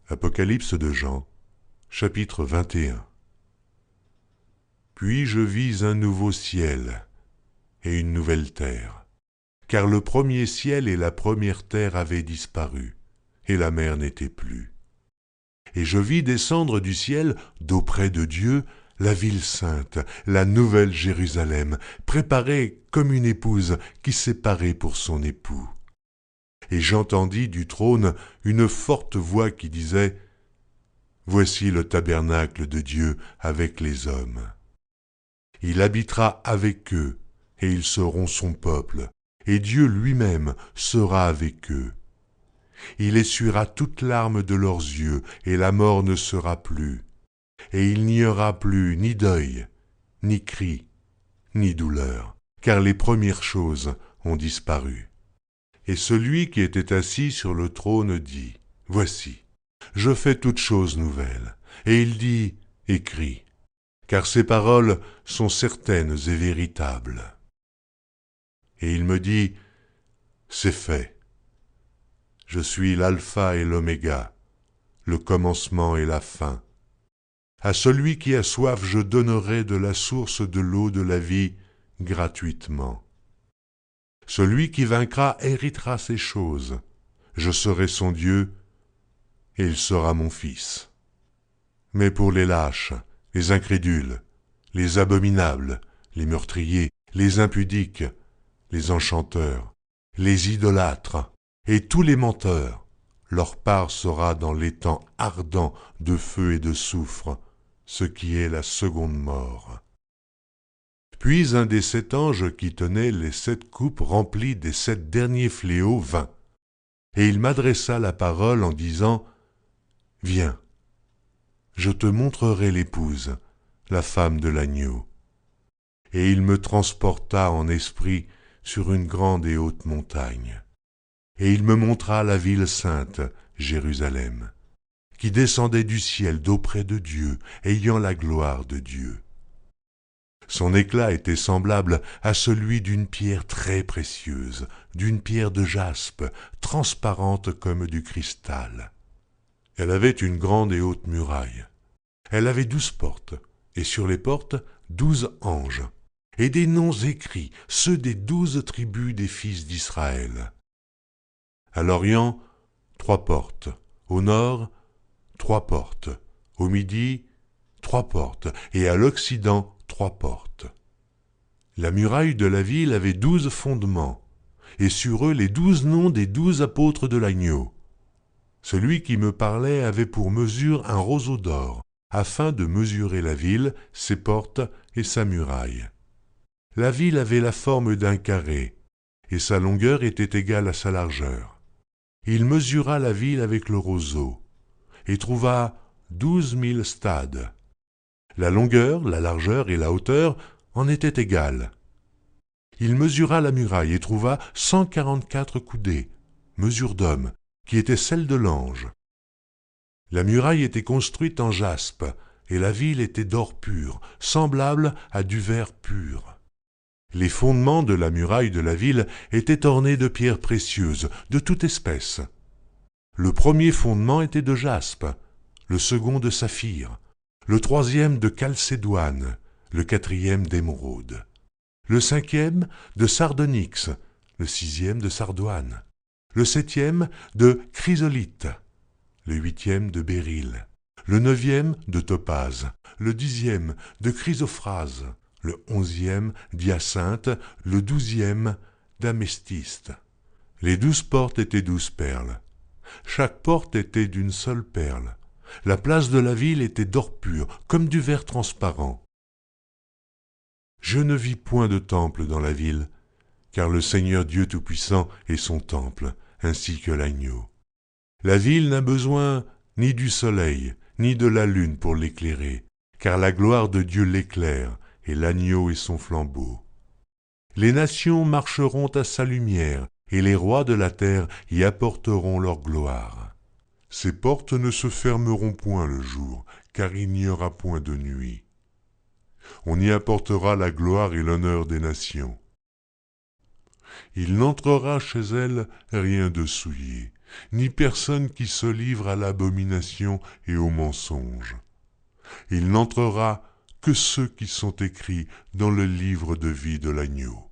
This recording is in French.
Apocalypse de Jean, chapitre 21. Puis je vis un nouveau ciel et une nouvelle terre, car le premier ciel et la première terre avaient disparu, et la mer n'était plus. Et je vis descendre du ciel, d'auprès de Dieu, la ville sainte, la nouvelle Jérusalem, préparée comme une épouse qui s'est parée pour son époux. Et j'entendis du trône une forte voix qui disait : Voici le tabernacle de Dieu avec les hommes. Il habitera avec eux, et ils seront son peuple, et Dieu lui-même sera avec eux. Il essuiera toute larme de leurs yeux, et la mort ne sera plus. Et il n'y aura plus ni deuil, ni cri, ni douleur, car les premières choses ont disparu. Et celui qui était assis sur le trône dit : Voici, je fais toutes choses nouvelles. Et il dit : Écris, car ces paroles sont certaines et véritables. Et il me dit : C'est fait. Je suis l'alpha et l'oméga, le commencement et la fin. À celui qui a soif, je donnerai de la source de l'eau de la vie gratuitement. Celui qui vaincra héritera ces choses. Je serai son Dieu, et il sera mon fils. Mais pour les lâches, les incrédules, les abominables, les meurtriers, les impudiques, les enchanteurs, les idolâtres et tous les menteurs, leur part sera dans l'étang ardent de feu et de soufre, ce qui est la seconde mort. Puis un des 7 anges qui tenaient les 7 coupes remplies des 7 derniers fléaux vint, et il m'adressa la parole en disant : Viens, je te montrerai l'épouse, la femme de l'agneau. Et il me transporta en esprit sur une grande et haute montagne. Et il me montra la ville sainte, Jérusalem, qui descendait du ciel d'auprès de Dieu, ayant la gloire de Dieu. Son éclat était semblable à celui d'une pierre très précieuse, d'une pierre de jaspe, transparente comme du cristal. Elle avait une grande et haute muraille. Elle avait 12 portes, et sur les portes 12 anges, et des noms écrits, ceux des 12 tribus des fils d'Israël. À l'Orient, 3 portes, au nord, 3 portes, au midi, 3 portes, et à l'Occident, 3 portes. La muraille de la ville avait 12 fondements, et sur eux les 12 noms des 12 apôtres de l'agneau. Celui qui me parlait avait pour mesure un roseau d'or, afin de mesurer la ville, ses portes et sa muraille. La ville avait la forme d'un carré, et sa longueur était égale à sa largeur. Il mesura la ville avec le roseau, et trouva 12 000 stades. La longueur, la largeur et la hauteur en étaient égales. Il mesura la muraille et trouva 144 coudées, mesure d'homme, qui était celle de l'ange. La muraille était construite en jaspe, et la ville était d'or pur, semblable à du verre pur. Les fondements de la muraille de la ville étaient ornés de pierres précieuses, de toute espèce. Le premier fondement était de jaspe, le second de saphir, le troisième de chalcédoine, le quatrième d'émeraude, le cinquième de sardonyx, le sixième de sardoine, le septième de chrysolite, le huitième de béryl, le neuvième de topaze, le 10e de chrysophrase, le 11e d'hyacinthe, le 12e d'améthyste. Les 12 portes étaient 12 perles. Chaque porte était d'une seule perle. La place de la ville était d'or pur, comme du verre transparent. Je ne vis point de temple dans la ville, car le Seigneur Dieu Tout-Puissant est son temple, ainsi que l'agneau. La ville n'a besoin ni du soleil, ni de la lune pour l'éclairer, car la gloire de Dieu l'éclaire, et l'agneau est son flambeau. Les nations marcheront à sa lumière, et les rois de la terre y apporteront leur gloire. Ses portes ne se fermeront point le jour, car il n'y aura point de nuit. On y apportera la gloire et l'honneur des nations. Il n'entrera chez elle rien de souillé, ni personne qui se livre à l'abomination et au mensonge. Il n'entrera que ceux qui sont écrits dans le livre de vie de l'agneau.